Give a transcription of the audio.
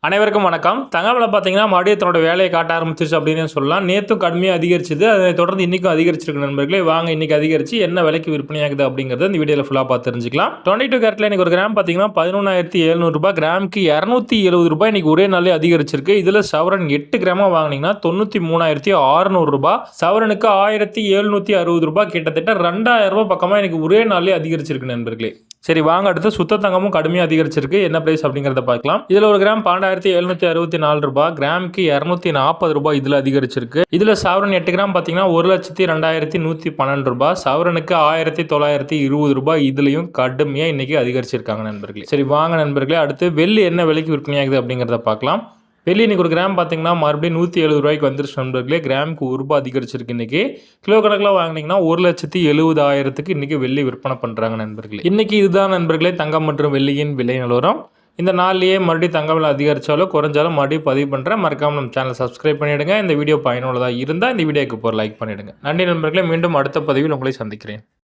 அனைவருக்கும் வணக்கம். தங்கம் விலை பார்த்தீங்கன்னா, மறுபடியும் தன்னோட வேலையை காட்ட ஆரம்பிச்சிருச்சு அப்படின்னு சொல்லலாம். நேத்தும் கடுமையா அதிகரிச்சது. அதை தொடர்ந்து இன்னைக்கும் அதிகரிச்சிருக்கு நண்பர்களே. வாங்க இன்னைக்கு அதிகரிச்சு என்ன விலைக்கு விற்பனையாகுது அப்படிங்கிறத இந்த வீடியோல ஃபுல்லா பார்த்து தெரிஞ்சுக்கலாம். 22 கேரட்ல இன்னைக்கு ஒரு கிராம் பார்த்தீங்கன்னா, ரூ. 11,700 கிராமுக்கு ரூ. 270 இன்னைக்கு ஒரே நாள்லயே அதிகரிச்சிருக்கு. இதுல சவரன் 8 கிராமா வாங்குனீங்கன்னா ரூ. 93,600, சவரனுக்கு ரூ. 1,760, கிட்டத்தட்ட ரூ. 2,000 பக்கமா இன்னைக்கு ஒரே நாள்லயே அதிகரிச்சிருக்கு நண்பர்களே. சரி வாங்க அடுத்து சுத்த தங்கமும் கடுமையாக அதிகரிச்சிருக்கு. என்ன பிரைஸ் அப்படிங்கிறத பார்க்கலாம். இதில் ஒரு கிராம் ரூ. 12,764, கிராமுக்கு ரூ. 240 இதில் அதிகரிச்சிருக்கு. இதில் சவரன் 8 கிராம் பார்த்தீங்கன்னா ரூ. 1,02,112, சவரனுக்கு ரூ. 1,920 இதுலையும் கடுமையாக இன்னைக்கு அதிகரிச்சிருக்காங்க நண்பர்களே. சரி வாங்க நண்பர்களே, அடுத்து வெள்ளி என்ன விலைக்கு விற்பனையாகுது அப்படிங்கிறத பார்க்கலாம். வெள்ளி இன்னைக்கு ஒரு கிராம் பார்த்தீங்கன்னா மறுபடியும் ரூ. 170 வந்துருச்சு நண்பர்களே. கிராமுக்கு ரூ. அதிகரிச்சிருக்கு. இன்னைக்கு கிலோ கணக்கில் வாங்கினீங்கன்னா 1,70,70,000 இன்னைக்கு வெள்ளி விற்பனை பண்ணுறாங்க நண்பர்களே. இன்னைக்கு இதுதான் நண்பர்களே தங்கம் மற்றும் வெள்ளியின் விலை நிலவரம். இந்த நாள்லயே மறுபடியும் தங்கம் விலை அதிகரிச்சாலும் குறைஞ்சாலும் மறுபடியும் பதிவு பண்ணுறேன். மறக்காம நம்ம சேனலை சப்ஸ்கிரைப் பண்ணிவிடுங்க. இந்த வீடியோ பயனுள்ளதாக இருந்தால் இந்த வீடியோக்கு லைக் பண்ணிவிடுங்க. நன்றி நண்பர்களே, மீண்டும் அடுத்த பதிவில் உங்களை சந்திக்கிறேன்.